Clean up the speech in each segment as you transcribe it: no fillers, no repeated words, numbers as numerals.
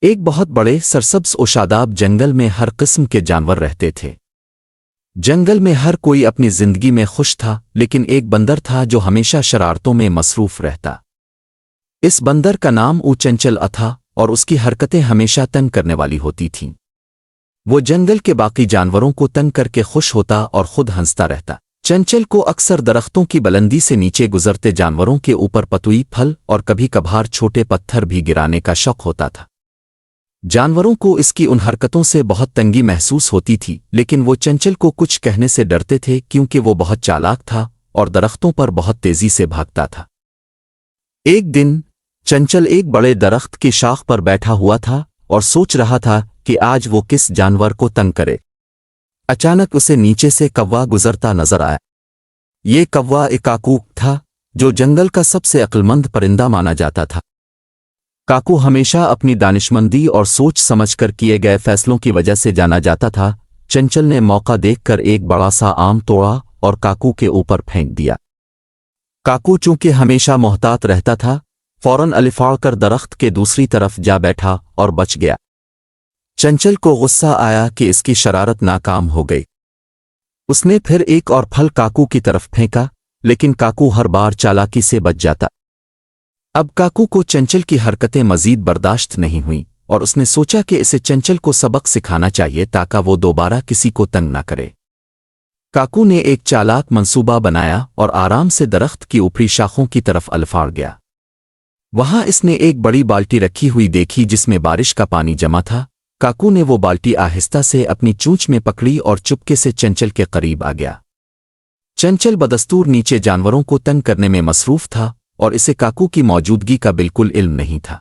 ایک بہت بڑے سرسبز و شاداب جنگل میں ہر قسم کے جانور رہتے تھے۔ جنگل میں ہر کوئی اپنی زندگی میں خوش تھا، لیکن ایک بندر تھا جو ہمیشہ شرارتوں میں مصروف رہتا۔ اس بندر کا نام چنچل تھا اور اس کی حرکتیں ہمیشہ تنگ کرنے والی ہوتی تھیں۔ وہ جنگل کے باقی جانوروں کو تنگ کر کے خوش ہوتا اور خود ہنستا رہتا۔ چنچل کو اکثر درختوں کی بلندی سے نیچے گزرتے جانوروں کے اوپر پتوئی پھل اور کبھی کبھار چھوٹے پتھر بھی گرانے کا شوق ہوتا تھا۔ جانوروں کو اس کی ان حرکتوں سے بہت تنگی محسوس ہوتی تھی، لیکن وہ چنچل کو کچھ کہنے سے ڈرتے تھے کیونکہ وہ بہت چالاک تھا اور درختوں پر بہت تیزی سے بھاگتا تھا۔ ایک دن چنچل ایک بڑے درخت کی شاخ پر بیٹھا ہوا تھا اور سوچ رہا تھا کہ آج وہ کس جانور کو تنگ کرے۔ اچانک اسے نیچے سے کوا گزرتا نظر آیا۔ یہ کوا ایک کاکو تھا جو جنگل کا سب سے عقلمند پرندہ مانا جاتا تھا۔ کاکو ہمیشہ اپنی دانشمندی اور سوچ سمجھ کر کیے گئے فیصلوں کی وجہ سے جانا جاتا تھا۔ چنچل نے موقع دیکھ کر ایک بڑا سا آم توڑا اور کاکو کے اوپر پھینک دیا۔ کاکو چونکہ ہمیشہ محتاط رہتا تھا، فوراً الفاڑ کر درخت کے دوسری طرف جا بیٹھا اور بچ گیا۔ چنچل کو غصہ آیا کہ اس کی شرارت ناکام ہو گئی۔ اس نے پھر ایک اور پھل کاکو کی طرف پھینکا، لیکن کاکو ہر بار چالاکی سے بچ جاتا۔ اب کاکو کو چنچل کی حرکتیں مزید برداشت نہیں ہوئیں اور اس نے سوچا کہ اسے چنچل کو سبق سکھانا چاہیے تاکہ وہ دوبارہ کسی کو تنگ نہ کرے۔ کاکو نے ایک چالاک منصوبہ بنایا اور آرام سے درخت کی اوپری شاخوں کی طرف الفاڑ گیا۔ وہاں اس نے ایک بڑی بالٹی رکھی ہوئی دیکھی جس میں بارش کا پانی جمع تھا۔ کاکو نے وہ بالٹی آہستہ سے اپنی چونچ میں پکڑی اور چپکے سے چنچل کے قریب آ گیا۔ چنچل بدستور نیچے جانوروں کو تنگ کرنے میں مصروف تھا اور اسے کاکو کی موجودگی کا بالکل علم نہیں تھا۔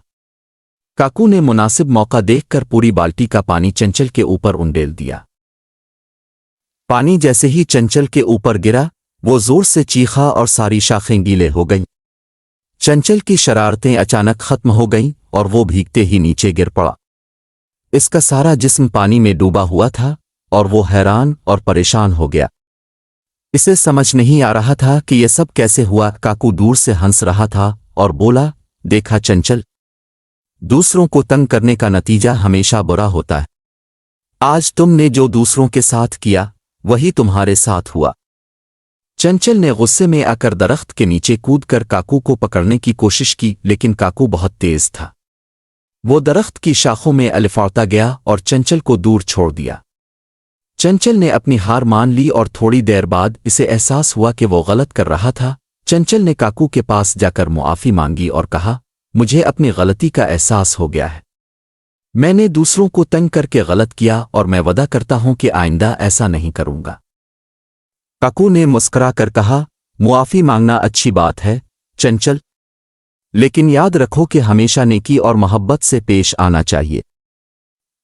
کاکو نے مناسب موقع دیکھ کر پوری بالٹی کا پانی چنچل کے اوپر انڈیل دیا۔ پانی جیسے ہی چنچل کے اوپر گرا، وہ زور سے چیخا اور ساری شاخیں گیلے ہو گئیں۔ چنچل کی شرارتیں اچانک ختم ہو گئیں اور وہ بھیگتے ہی نیچے گر پڑا۔ اس کا سارا جسم پانی میں ڈوبا ہوا تھا اور وہ حیران اور پریشان ہو گیا۔ اسے سمجھ نہیں آ رہا تھا کہ یہ سب کیسے ہوا۔ کاکو دور سے ہنس رہا تھا اور بولا، دیکھا چنچل، دوسروں کو تنگ کرنے کا نتیجہ ہمیشہ برا ہوتا ہے۔ آج تم نے جو دوسروں کے ساتھ کیا وہی تمہارے ساتھ ہوا۔ چنچل نے غصے میں آ کر درخت کے نیچے کود کر کاکو کو پکڑنے کی کوشش کی، لیکن کاکو بہت تیز تھا۔ وہ درخت کی شاخوں میں الفاڑتا گیا اور چنچل کو دور چھوڑ دیا۔ چنچل نے اپنی ہار مان لی اور تھوڑی دیر بعد اسے احساس ہوا کہ وہ غلط کر رہا تھا۔ چنچل نے کاکو کے پاس جا کر معافی مانگی اور کہا، مجھے اپنی غلطی کا احساس ہو گیا ہے۔ میں نے دوسروں کو تنگ کر کے غلط کیا اور میں وعدہ کرتا ہوں کہ آئندہ ایسا نہیں کروں گا۔ کاکو نے مسکرا کر کہا، معافی مانگنا اچھی بات ہے چنچل، لیکن یاد رکھو کہ ہمیشہ نیکی اور محبت سے پیش آنا چاہیے۔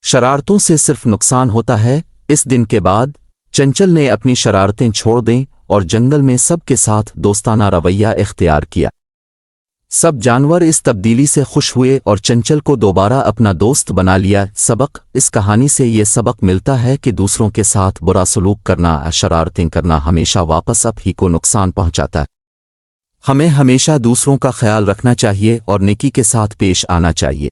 شرارتوں سے صرف نقصان ہوتا ہے۔ اس دن کے بعد چنچل نے اپنی شرارتیں چھوڑ دیں اور جنگل میں سب کے ساتھ دوستانہ رویہ اختیار کیا۔ سب جانور اس تبدیلی سے خوش ہوئے اور چنچل کو دوبارہ اپنا دوست بنا لیا۔ سبق: اس کہانی سے یہ سبق ملتا ہے کہ دوسروں کے ساتھ برا سلوک کرنا، شرارتیں کرنا ہمیشہ واپس آپ ہی کو نقصان پہنچاتا ہے۔ ہمیں ہمیشہ دوسروں کا خیال رکھنا چاہیے اور نیکی کے ساتھ پیش آنا چاہیے۔